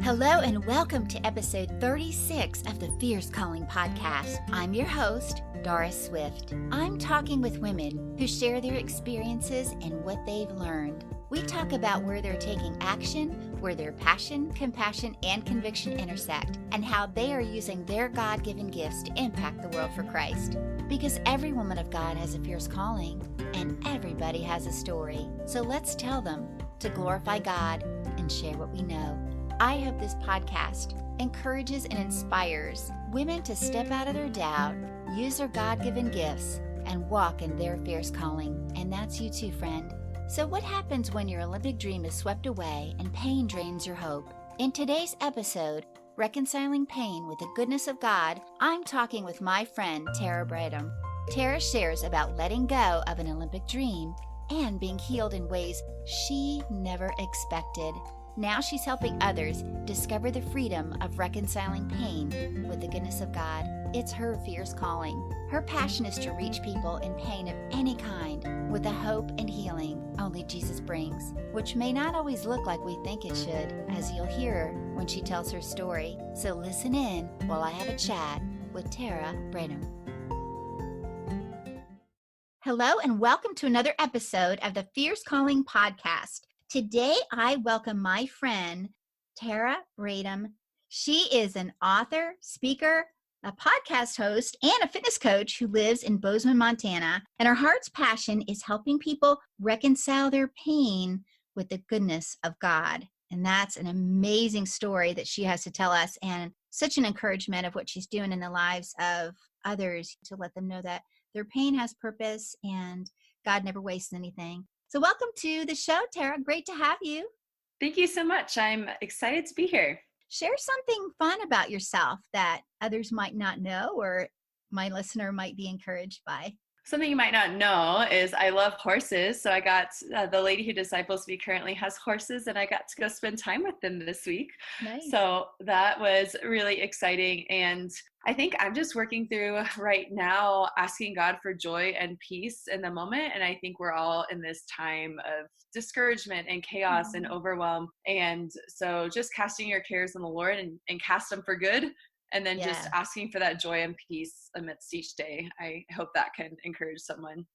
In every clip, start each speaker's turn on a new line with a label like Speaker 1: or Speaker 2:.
Speaker 1: Hello and welcome to episode 36 of the Fierce Calling podcast. I'm your host, Doris Swift. I'm talking with women who share their experiences and what they've learned. We talk about where they're taking action, where their passion, compassion, and conviction intersect, and how they are using their God-given gifts to impact the world for Christ. Because every woman of God has a fierce calling, and everybody has a story. So let's tell them to glorify God and share what we know. I hope this podcast encourages and inspires women to step out of their doubt, use their God-given gifts, and walk in their fierce calling. And that's you too, friend. So what happens when your Olympic dream is swept away and pain drains your hope? In today's episode, Reconciling Pain with the Goodness of God, I'm talking with my friend, Tera Bradham. Tera shares about letting go of an Olympic dream and being healed in ways she never expected. Now she's helping others discover the freedom of reconciling pain with the goodness of God. It's her fierce calling. Her passion is to reach people in pain of any kind with the hope and healing only Jesus brings, which may not always look like we think it should, as you'll hear when she tells her story. So listen in while I have a chat with Tera Bradham. Hello and welcome to another episode of the Fierce Calling podcast. Today, I welcome my friend, Tera Bradham. She is an author, speaker, a podcast host, and a fitness coach who lives in Bozeman, Montana. And her heart's passion is helping people reconcile their pain with the goodness of God. And that's an amazing story that she has to tell us, and such an encouragement of what she's doing in the lives of others to let them know that their pain has purpose and God never wastes anything. So welcome to the show, Tera. Great to have you.
Speaker 2: Thank you so much. I'm excited to be here.
Speaker 1: Share something fun about yourself that others might not know or my listener might be encouraged by.
Speaker 2: Something you might not know is I love horses. So I got the lady who disciples me currently has horses, and I got to go spend time with them this week.
Speaker 1: Nice.
Speaker 2: So that was really exciting. And I think I'm just working through right now, asking God for joy and peace in the moment. And I think we're all in this time of discouragement and chaos and overwhelm. And so just casting your cares on the Lord and cast them for good. And then just asking for that joy and peace amidst each day. I hope that can encourage someone.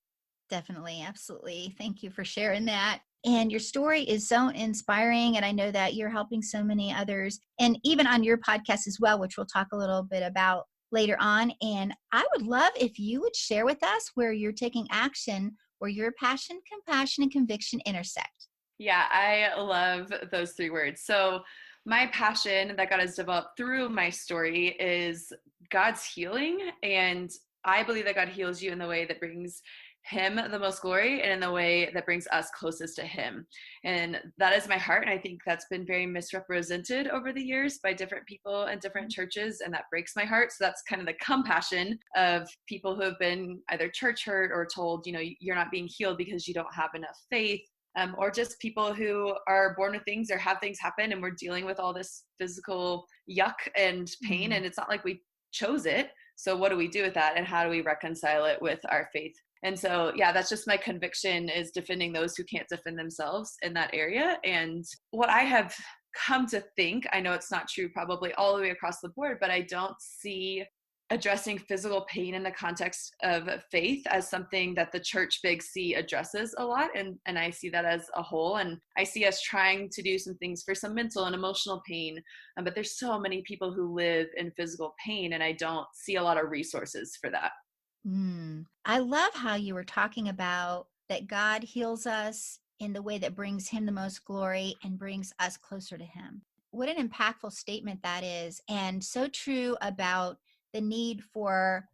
Speaker 1: Definitely. Absolutely. Thank you for sharing that. And your story is so inspiring. And I know that you're helping so many others, and even on your podcast as well, which we'll talk a little bit about later on. And I would love if you would share with us where you're taking action, where your passion, compassion, and conviction intersect.
Speaker 2: Yeah, I love those three words. So my passion that God has developed through my story is God's healing. And I believe that God heals you in the way that brings Him the most glory and in the way that brings us closest to Him. And that is my heart. And I think that's been very misrepresented over the years by different people and different churches. And that breaks my heart. So that's kind of the compassion of people who have been either church hurt or told, you're not being healed because you don't have enough faith. Or just people who are born with things or have things happen, and we're dealing with all this physical yuck and pain, and it's not like we chose it. So what do we do with that, and how do we reconcile it with our faith? And so, that's just my conviction, is defending those who can't defend themselves in that area. And what I have come to think, I know it's not true probably all the way across the board, but I don't see addressing physical pain in the context of faith as something that the church big C addresses a lot. And I see that as a whole. And I see us trying to do some things for some mental and emotional pain. But there's so many people who live in physical pain, and I don't see a lot of resources for that.
Speaker 1: I love how you were talking about that God heals us in the way that brings Him the most glory and brings us closer to Him. What an impactful statement that is. And so true about the need for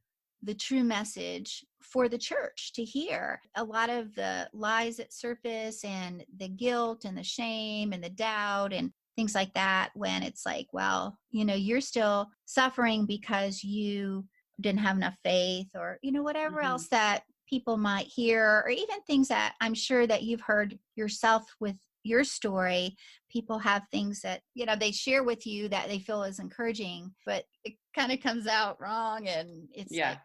Speaker 1: the true message for the church to hear. A lot of the lies that surface and the guilt and the shame and the doubt and things like that, when it's like, well, you're still suffering because you didn't have enough faith, or, whatever else that people might hear, or even things that I'm sure that you've heard yourself with your story. People have things that, they share with you that they feel is encouraging, but it kind of comes out wrong, and it's like,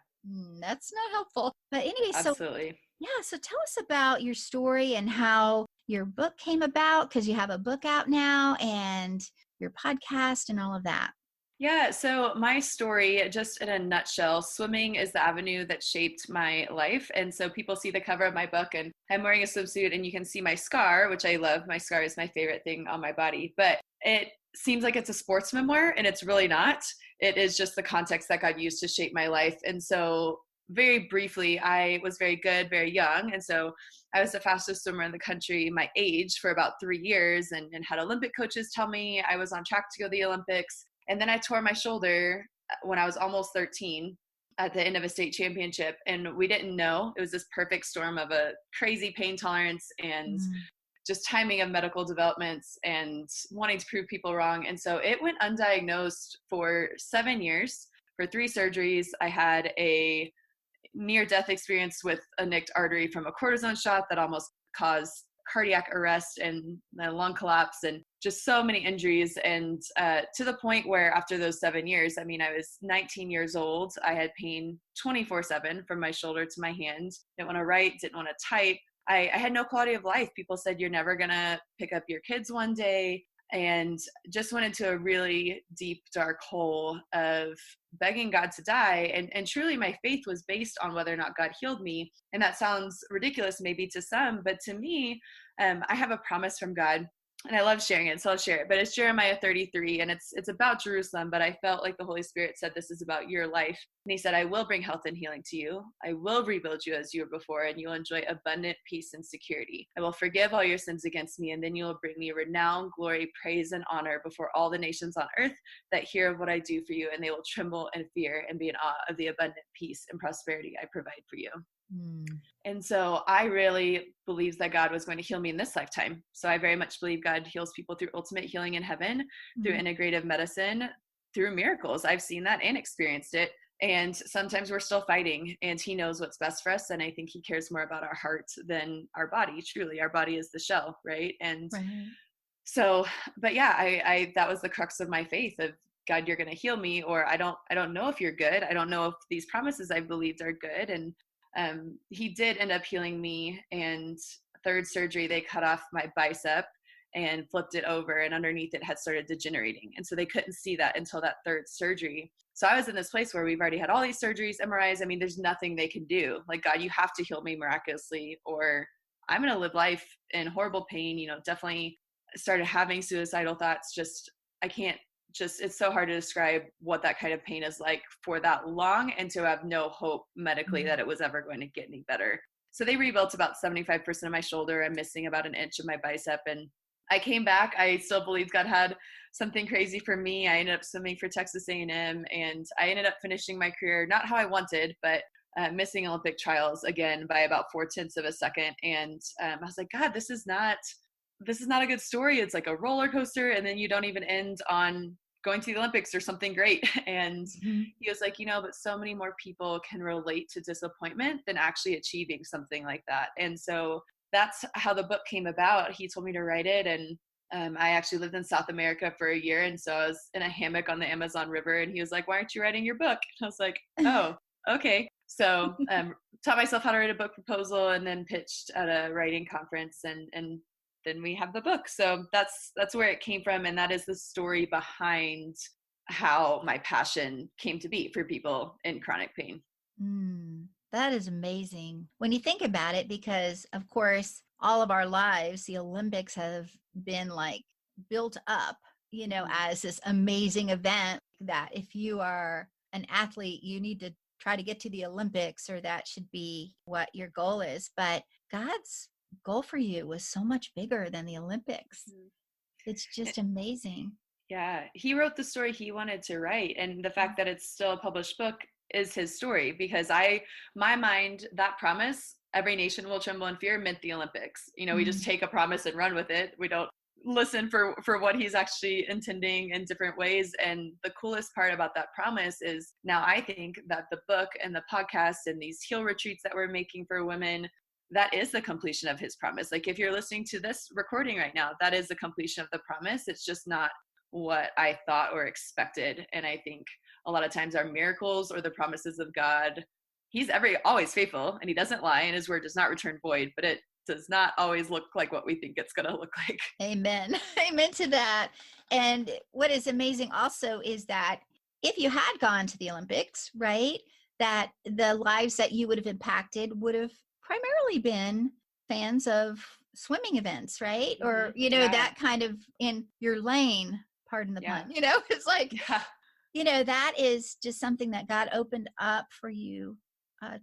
Speaker 1: that's not helpful. But anyway,
Speaker 2: Absolutely.
Speaker 1: So tell us about your story and how your book came about, because you have a book out now, and your podcast and all of that?
Speaker 2: Yeah, so my story, just in a nutshell, swimming is the avenue that shaped my life. And so people see the cover of my book, and I'm wearing a swimsuit, and you can see my scar, which I love. My scar is my favorite thing on my body. But it seems like it's a sports memoir, and it's really not. It is just the context that God used to shape my life. And so, very briefly, I was very good, very young. And so I was the fastest swimmer in the country my age for about 3 years, and had Olympic coaches tell me I was on track to go to the Olympics. And then I tore my shoulder when I was almost 13 at the end of a state championship. And we didn't know. It was this perfect storm of a crazy pain tolerance and just timing of medical developments and wanting to prove people wrong. And so it went undiagnosed for 7 years. For 3 surgeries, I had a near-death experience with a nicked artery from a cortisone shot that almost caused cardiac arrest and a lung collapse, and just so many injuries. And to the point where after those 7 years, I mean, I was 19 years old. I had pain 24/7 from my shoulder to my hand. Didn't want to write, didn't want to type. I had no quality of life. People said, you're never going to pick up your kids one day. And just went into a really deep, dark hole of begging God to die. And truly my faith was based on whether or not God healed me. And that sounds ridiculous maybe to some, but to me, I have a promise from God, and I love sharing it, so I'll share it. But it's Jeremiah 33, and it's about Jerusalem, but I felt like the Holy Spirit said, this is about your life. And he said, I will bring health and healing to you. I will rebuild you as you were before, and you'll enjoy abundant peace and security. I will forgive all your sins against me, and then you will bring me renown, glory, praise, and honor before all the nations on earth that hear of what I do for you, and they will tremble and fear and be in awe of the abundant peace and prosperity I provide for you. And so I really believed that God was going to heal me in this lifetime. So I very much believe God heals people through ultimate healing in heaven, through integrative medicine, through miracles. I've seen that and experienced it. And sometimes we're still fighting, and he knows what's best for us. And I think he cares more about our heart than our body. Truly, our body is the shell, right? And so, but yeah, I that was the crux of my faith of, God, you're going to heal me, or I don't know if you're good. I don't know if these promises I believed are good. And he did end up healing me. And third surgery, they cut off my bicep and flipped it over, and underneath it had started degenerating. And so they couldn't see that until that third surgery. So I was in this place where we've already had all these surgeries, MRIs. I mean, there's nothing they can do. Like, God, you have to heal me miraculously, or I'm going to live life in horrible pain. Definitely started having suicidal thoughts. It's so hard to describe what that kind of pain is like for that long, and to have no hope medically that it was ever going to get any better. So they rebuilt about 75% of my shoulder. I'm missing about an inch of my bicep. And I came back. I still believed God had something crazy for me. I ended up swimming for Texas A&M, and I ended up finishing my career, not how I wanted, but missing Olympic trials again by about 0.4 of a second. And I was like, God, this is not a good story. It's like a roller coaster, and then you don't even end on going to the Olympics or something great. And he was like, but so many more people can relate to disappointment than actually achieving something like that. And so that's how the book came about. He told me to write it. And I actually lived in South America for a year. And so I was in a hammock on the Amazon River, and he was like, why aren't you writing your book? And I was like, oh, okay. So taught myself how to write a book proposal, and then pitched at a writing conference, and then we have the book. So that's where it came from. And that is the story behind how my passion came to be for people in chronic pain.
Speaker 1: That is amazing when you think about it, because of course, all of our lives, the Olympics have been like built up, as this amazing event that if you are an athlete, you need to try to get to the Olympics, or that should be what your goal is. But God's goal for you was so much bigger than the Olympics. It's just amazing.
Speaker 2: Yeah, he wrote the story he wanted to write, and the fact that it's still a published book is his story, because my mind, that promise, every nation will tremble in fear, meant the Olympics. We just take a promise and run with it. We don't listen for what he's actually intending in different ways. And the coolest part about that promise is, now I think that the book and the podcast and these heal retreats that we're making for women, that is the completion of his promise. Like, if you're listening to this recording right now, that is the completion of the promise. It's just not what I thought or expected. And I think a lot of times our miracles or the promises of God, he's always faithful, and he doesn't lie, and his word does not return void, but it does not always look like what we think it's going to look like.
Speaker 1: Amen. Amen to that. And what is amazing also is that if you had gone to the Olympics, right, that the lives that you would have impacted would have primarily been fans of swimming events, right? Or,
Speaker 2: Yeah.
Speaker 1: that kind of in your lane, pardon the
Speaker 2: Yeah.
Speaker 1: pun, it's like,
Speaker 2: Yeah.
Speaker 1: that is just something that God opened up for you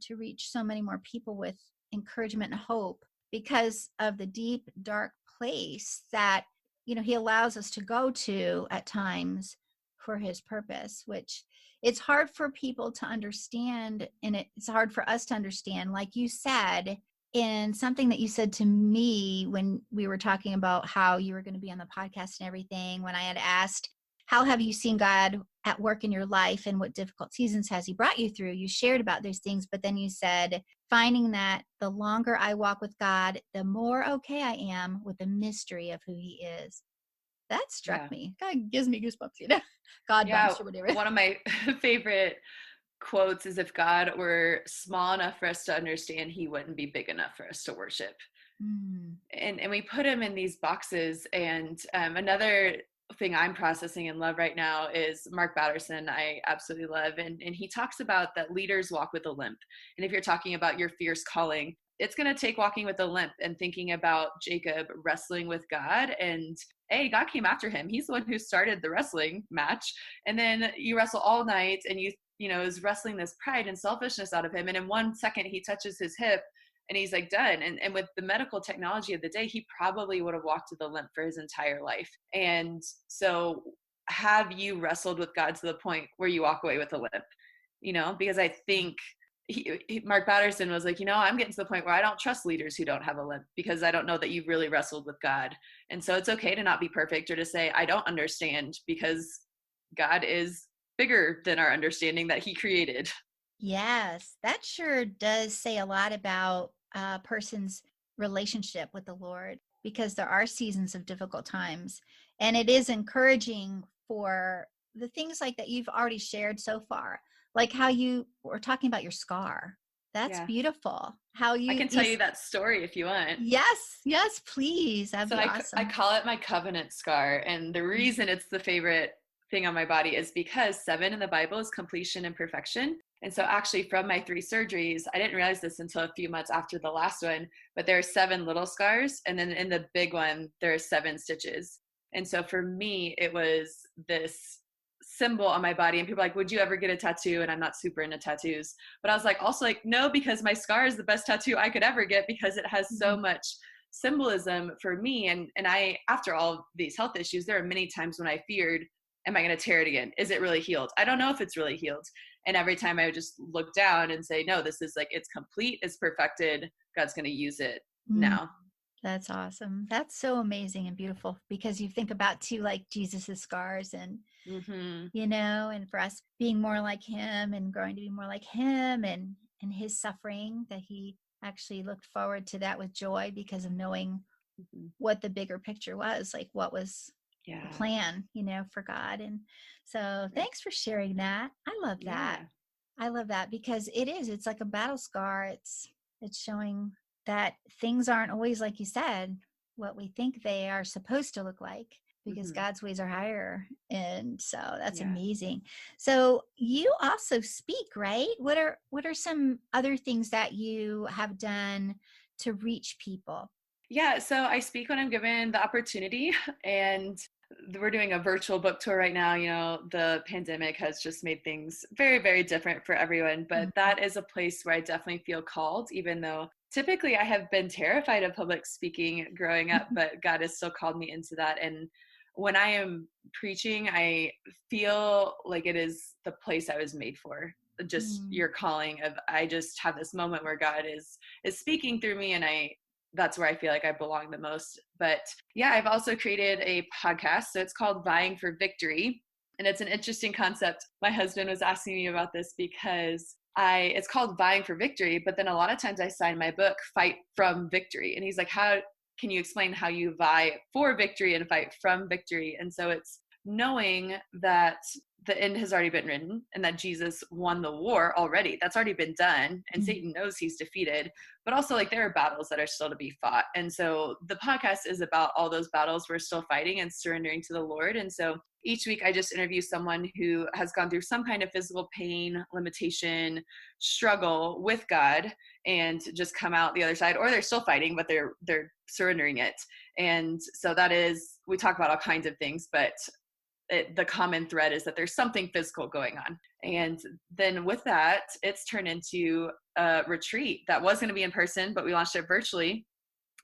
Speaker 1: to reach so many more people with encouragement and hope because of the deep, dark place that, he allows us to go to at times for his purpose, which it's hard for people to understand. And it's hard for us to understand, like you said, in something that you said to me when we were talking about how you were going to be on the podcast and everything, when I had asked, how have you seen God at work in your life and what difficult seasons has he brought you through? You shared about those things, but then you said, finding that the longer I walk with God, the more okay I am with the mystery of who he is. That struck
Speaker 2: Yeah.
Speaker 1: me. God gives me goosebumps, God
Speaker 2: Yeah.
Speaker 1: bumps or whatever.
Speaker 2: One of my favorite quotes is, if God were small enough for us to understand, he wouldn't be big enough for us to worship.
Speaker 1: Mm.
Speaker 2: And we put him in these boxes. And another thing I'm processing and love right now is Mark Batterson. I absolutely love. And he talks about that leaders walk with a limp. And if you're talking about your fierce calling, it's going to take walking with a limp and thinking about Jacob wrestling with God. And God came after him. He's the one who started the wrestling match. And then you wrestle all night, and is wrestling this pride and selfishness out of him. And in 1 second, he touches his hip and he's like done. And with the medical technology of the day, he probably would have walked with a limp for his entire life. And so have you wrestled with God to the point where you walk away with a limp? Because I think Mark Batterson was like, I'm getting to the point where I don't trust leaders who don't have a limp, because I don't know that you've really wrestled with God. And so it's okay to not be perfect or to say, I don't understand, because God is bigger than our understanding that he created.
Speaker 1: Yes, that sure does say a lot about a person's relationship with the Lord, because there are seasons of difficult times. And it is encouraging for the things like that you've already shared so far, like how you were talking about your scar. That's
Speaker 2: Yeah.
Speaker 1: beautiful. How
Speaker 2: I
Speaker 1: you,
Speaker 2: can tell you that story if you want.
Speaker 1: yes, please. That'd
Speaker 2: So
Speaker 1: be
Speaker 2: I
Speaker 1: awesome.
Speaker 2: call it my covenant scar. And the reason it's the favorite thing on my body is because 7 in the Bible is completion and perfection. And so actually from my 3 surgeries, I didn't realize this until a few months after the last one, but there are 7 little scars. And then in the big one, there are 7 stitches. And so for me, it was this symbol on my body. And people are like, would you ever get a tattoo? And I'm not super into tattoos. But I was like, also like, no, because my scar is the best tattoo I could ever get, because it has so much symbolism for me. And I, after all these health issues, there are many times when I feared, am I going to tear it again? Is it really healed? I don't know if it's really healed. And every time I would just look down and say, no, this is like, it's complete, it's perfected. God's going to use it
Speaker 1: Mm,
Speaker 2: now.
Speaker 1: that's awesome. That's so amazing and beautiful, because you think about too, like Jesus's scars and
Speaker 2: Mm-hmm.
Speaker 1: and for us being more like him and growing to be more like him, and his suffering, that he actually looked forward to that with joy because of knowing
Speaker 2: Mm-hmm.
Speaker 1: what the bigger picture was, like what was the
Speaker 2: Yeah.
Speaker 1: plan, for God. And so thanks for sharing that. I love that.
Speaker 2: Yeah.
Speaker 1: I love that, because it's like a battle scar. It's showing that things aren't always, like you said, what we think they are supposed to look like, because
Speaker 2: Mm-hmm.
Speaker 1: God's ways are higher. And so that's
Speaker 2: Yeah.
Speaker 1: amazing. So you also speak, right? What are some other things that you have done to reach people?
Speaker 2: Yeah, so I speak when I'm given the opportunity, and we're doing a virtual book tour right now. The pandemic has just made things very, very different for everyone, but
Speaker 1: Mhm.
Speaker 2: that is a place where I definitely feel called, even though typically I have been terrified of public speaking growing up, but God has still called me into that. And when I am preaching, I feel like it is the place I was made for. Just
Speaker 1: Mm.
Speaker 2: your calling of, I just have this moment where God is speaking through me, and that's where I feel like I belong the most. But yeah, I've also created a podcast. So it's called Vying for Victory. And it's an interesting concept. My husband was asking me about this because it's called Vying for Victory, but then a lot of times I sign my book Fight from Victory. And he's like, how can you explain how you vie for victory and fight from victory? And so it's knowing that the end has already been written and that Jesus won the war already. That's already been done. And
Speaker 1: Mm.
Speaker 2: Satan knows he's defeated, but also like there are battles that are still to be fought. And so the podcast is about all those battles we're still fighting and surrendering to the Lord. And so each week I just interview someone who has gone through some kind of physical pain, limitation, struggle with God and just come out the other side, or they're still fighting, but they're surrendering it. And so that is, we talk about all kinds of things, but the common thread is that there's something physical going on. And then with that, it's turned into a retreat that was going to be in person, but we launched it virtually.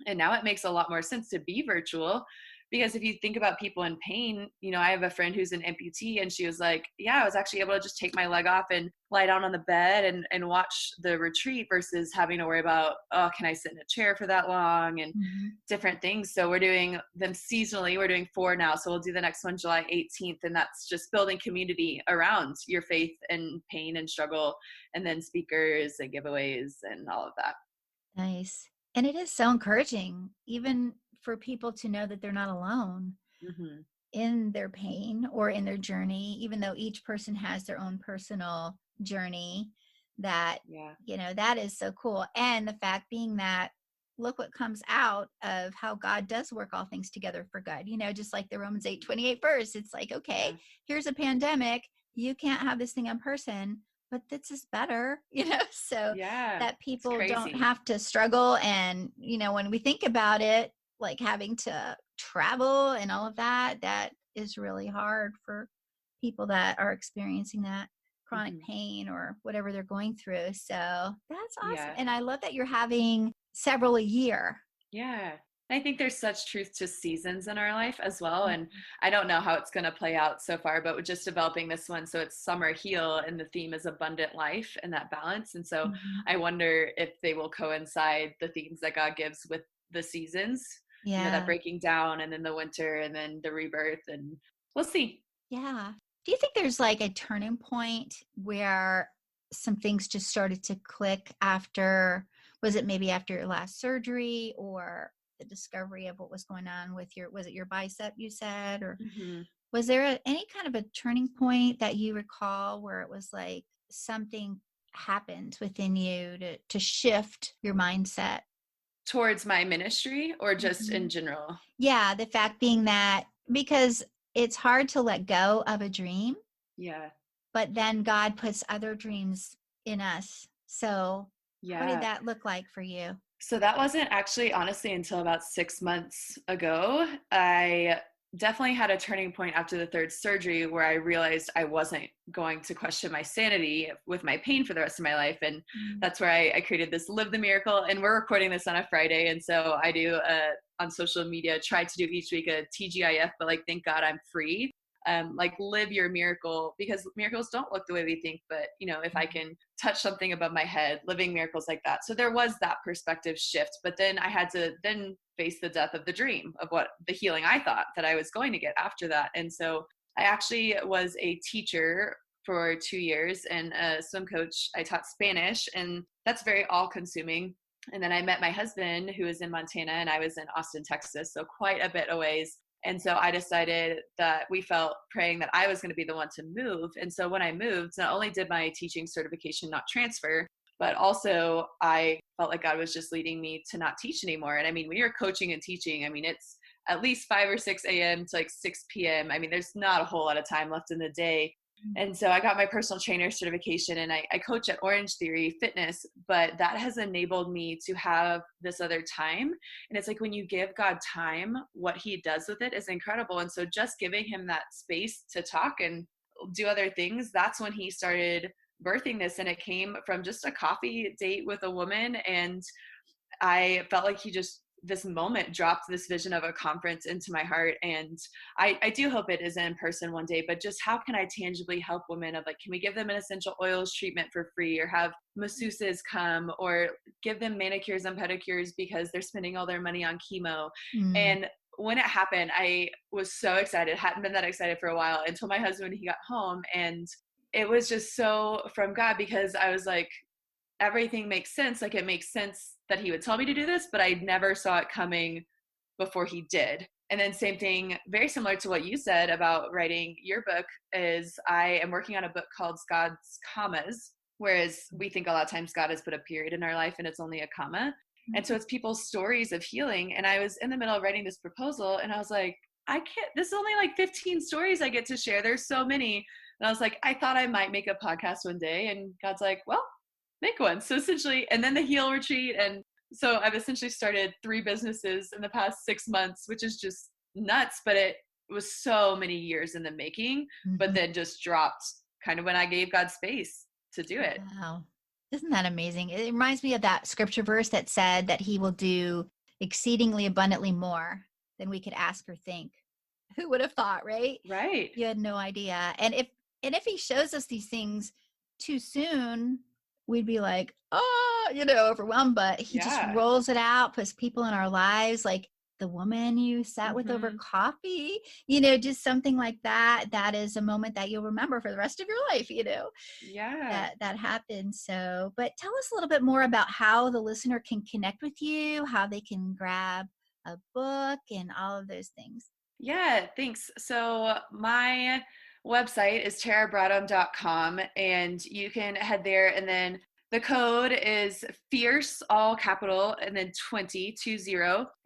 Speaker 2: And now it makes a lot more sense to be virtual, because if you think about people in pain, you know, I have a friend who's an amputee and she was like, yeah, I was actually able to just take my leg off and lie down on the bed and watch the retreat versus having to worry about, oh, can I sit in a chair for that long and different things. So we're doing them seasonally. We're doing 4 now. So we'll do the next one July 18th. And that's just building community around your faith and pain and struggle, and then speakers and giveaways and all of that.
Speaker 1: Nice. And it is so encouraging, even for people to know that they're not alone
Speaker 2: Mm-hmm.
Speaker 1: in their pain or in their journey, even though each person has their own personal journey. That,
Speaker 2: Yeah.
Speaker 1: you know, that is so cool. And the fact being that, look what comes out of how God does work all things together for good. You know, just like the Romans 8:28 verse, it's like, okay,
Speaker 2: Yeah.
Speaker 1: here's a pandemic. You can't have this thing in person, but this is better, you know, so
Speaker 2: Yeah.
Speaker 1: that
Speaker 2: It's
Speaker 1: people don't
Speaker 2: crazy.
Speaker 1: have to struggle. And, you know, when we think about it, like having to travel and all of that, that is really hard for people that are experiencing that chronic
Speaker 2: Mm-hmm.
Speaker 1: pain or whatever they're going through. So that's awesome.
Speaker 2: Yeah.
Speaker 1: And I love that you're having several a year.
Speaker 2: Yeah. I think there's such truth to seasons in our life as well. And
Speaker 1: Mhm.
Speaker 2: I don't know how it's going to play out so far, but we're just developing this one. So it's summer heal, and the theme is abundant life and that balance. And so
Speaker 1: Mhm.
Speaker 2: I wonder if they will coincide, the themes that God gives, with the seasons, you know, that
Speaker 1: Yeah.
Speaker 2: breaking down and then the winter and then the rebirth. And we'll see.
Speaker 1: Yeah. Do you think there's like a turning point where some things just started to click after, was it maybe after your last surgery or the discovery of what was going on with your, was it your bicep you said, or
Speaker 2: Mm-hmm.
Speaker 1: was there any kind of a turning point that you recall where it was like something happened within you to shift your mindset?
Speaker 2: Towards my ministry or just in
Speaker 1: Mhm.
Speaker 2: general?
Speaker 1: Yeah, the fact being that because it's hard to let go of a dream,
Speaker 2: Yeah.
Speaker 1: but then God puts other dreams in us. So, what did
Speaker 2: Yeah.
Speaker 1: that look like for you?
Speaker 2: So that wasn't actually honestly until about 6 months ago. I definitely had a turning point after the third surgery where I realized I wasn't going to question my sanity with my pain for the rest of my life. And
Speaker 1: Mm.
Speaker 2: that's where I created this Live the Miracle. And we're recording this on a Friday. And so I do on social media, try to do each week a TGIF, but like, thank God I'm free. Like live your miracle, because miracles don't look the way we think, but you know, if I can touch something above my head, living miracles like that. So there was that perspective shift, but then I had to then face the death of the dream of what the healing I thought that I was going to get after that. And so I actually was a teacher for 2 years and a swim coach. I taught Spanish, and that's very all consuming. And then I met my husband, who is in Montana, and I was in Austin, Texas, so quite a bit away. And so I decided that we felt praying that I was going to be the one to move. And so when I moved, not only did my teaching certification not transfer, but also I felt like God was just leading me to not teach anymore. And I mean, when you're coaching and teaching, I mean, it's at least 5 or 6 a.m. to like 6 p.m. I mean, there's not a whole lot of time left in the day. And so I got my personal trainer certification, and I coach at Orange Theory Fitness, but that has enabled me to have this other time. And it's like when you give God time, what he does with it is incredible. And so just giving him that space to talk and do other things, that's when he started birthing this. And it came from just a coffee date with a woman. And I felt like he just, this moment dropped this vision of a conference into my heart. And I do hope it is in person one day, but just how can I tangibly help women of like, can we give them an essential oils treatment for free, or have masseuses come, or give them manicures and pedicures because they're spending all their money on chemo.
Speaker 1: Mm.
Speaker 2: And when it happened, I was so excited, hadn't been that excited for a while until my husband, he got home. And it was just so from God, because I was like, everything makes sense. Like it makes sense that he would tell me to do this, but I never saw it coming before he did. And then same thing, very similar to what you said about writing your book, is I am working on a book called God's Commas, whereas we think a lot of times God has put a period in our life and it's only a comma. And so it's people's stories of healing. And I was in the middle of writing this proposal and I was like, I can't, this is only like 15 stories I get to share. There's so many. And I was like, I thought I might make a podcast one day. And God's like, well, make one. So essentially, and then the Heal Retreat. And so I've essentially started 3 businesses in the past 6 months, which is just nuts, but it was so many years in the making, but then just dropped kind of when I gave God space to do it.
Speaker 1: Wow. Isn't that amazing? It reminds me of that scripture verse that said that he will do exceedingly abundantly more than we could ask or think. Who would have thought, right?
Speaker 2: Right.
Speaker 1: You had no idea. And if he shows us these things too soon, we'd be like, oh, overwhelmed. But he just rolls it out, puts people in our lives, like the woman you sat with over coffee, just something like that. That is a moment that you'll remember for the rest of your life,
Speaker 2: Yeah.
Speaker 1: that happened. So, but tell us a little bit more about how the listener can connect with you, how they can grab a book and all of those things.
Speaker 2: Yeah, thanks. So my website is terabradham.com and you can head there, and then the code is FIERCE, all capital, and then 20,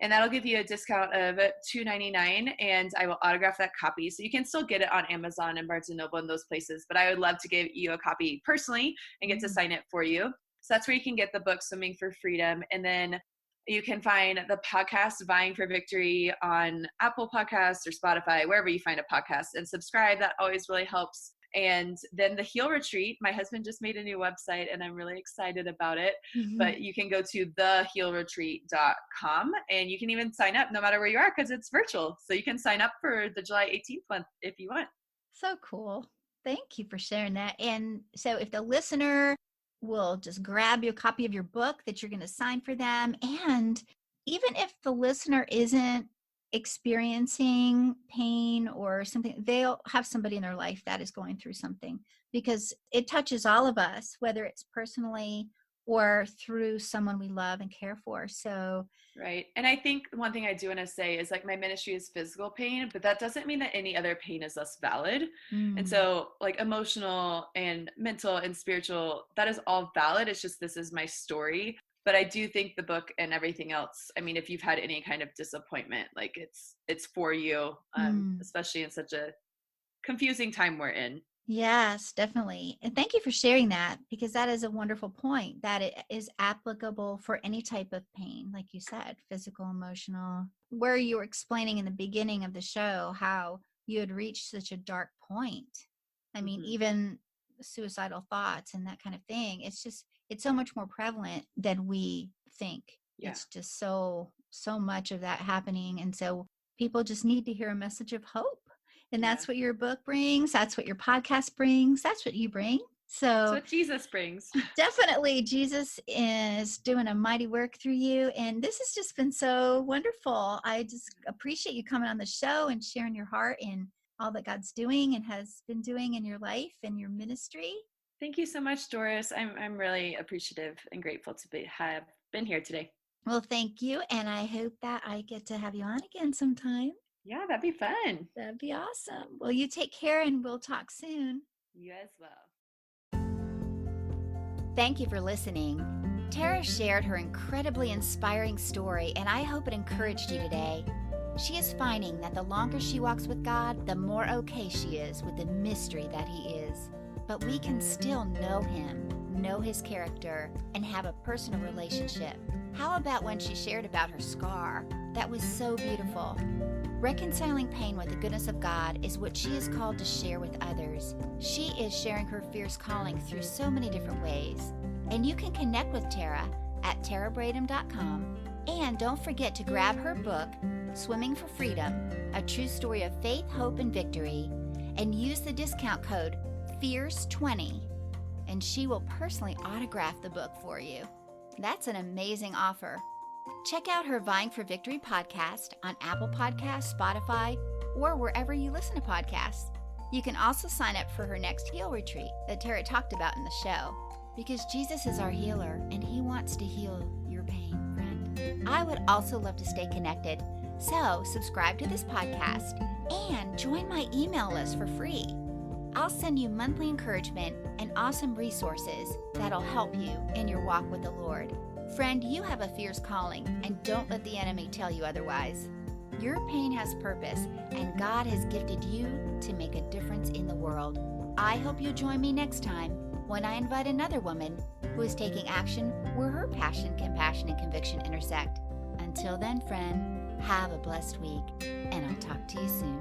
Speaker 2: and that'll give you a discount of $2.99, and I will autograph that copy. So you can still get it on Amazon and Barnes & Noble and those places, but I would love to give you a copy personally and get to sign it for you. So that's where you can get the book, Swimming for Freedom. And then you can find the podcast Vying for Victory on Apple Podcasts or Spotify, wherever you find a podcast, and subscribe. That always really helps. And then the Heal Retreat, my husband just made a new website and I'm really excited about it. But you can go to thehealretreat.com and you can even sign up no matter where you are because it's virtual. So you can sign up for the July 18th one if you want.
Speaker 1: So cool. Thank you for sharing that. And so if the listener will just grab you a copy of your book that you're going to sign for them, and even if the listener isn't experiencing pain or something, they'll have somebody in their life that is going through something, because it touches all of us, whether it's personally or through someone we love and care for. So
Speaker 2: right. And I think one thing I do want to say is, like, my ministry is physical pain, but that doesn't mean that any other pain is less valid. And so, like, emotional and mental and spiritual, that is all valid. It's just, this is my story. But I do think the book and everything else, I mean, if you've had any kind of disappointment, like, it's for you, especially in such a confusing time we're in.
Speaker 1: Yes, definitely. And thank you for sharing that, because that is a wonderful point, that it is applicable for any type of pain, like you said, physical, emotional. Where you were explaining in the beginning of the show how you had reached such a dark point. I mean, even suicidal thoughts and that kind of thing. It's so much more prevalent than we think. Yeah. It's just so much of that happening. And so people just need to hear a message of hope. And that's what your book brings. That's what your podcast brings. That's what you bring. So
Speaker 2: what Jesus brings.
Speaker 1: Definitely, Jesus is doing a mighty work through you. And this has just been so wonderful. I just appreciate you coming on the show and sharing your heart and all that God's doing and has been doing in your life and your ministry.
Speaker 2: Thank you so much, Doris. I'm really appreciative and grateful to have been here today.
Speaker 1: Well, thank you. And I hope that I get to have you on again sometime.
Speaker 2: Yeah, that'd be fun.
Speaker 1: That'd be awesome. Well, you take care and we'll talk soon.
Speaker 2: You as well.
Speaker 1: Thank you for listening. Tera shared her incredibly inspiring story, and I hope it encouraged you today. She is finding that the longer she walks with God, the more okay she is with the mystery that He is. But we can still know Him, know His character, and have a personal relationship. How about when she shared about her scar? That was so beautiful. Reconciling pain with the goodness of God is what she is called to share with others. She is sharing her fierce calling through so many different ways. And you can connect with Tera at terabradham.com. And don't forget to grab her book, Swimming for Freedom, a true story of faith, hope, and victory, and use the discount code FIERCE20, and she will personally autograph the book for you. That's an amazing offer. Check out her Vying for Victory podcast on Apple Podcasts, Spotify, or wherever you listen to podcasts. You can also sign up for her next Heal Retreat that Tera talked about in the show, because Jesus is our healer and He wants to heal your pain, friend. I would also love to stay connected. So subscribe to this podcast and join my email list for free. I'll send you monthly encouragement and awesome resources that'll help you in your walk with the Lord. Friend, you have a fierce calling, and don't let the enemy tell you otherwise. Your pain has purpose, and God has gifted you to make a difference in the world. I hope you join me next time when I invite another woman who is taking action where her passion, compassion, and conviction intersect. Until then, friend, have a blessed week, and I'll talk to you soon.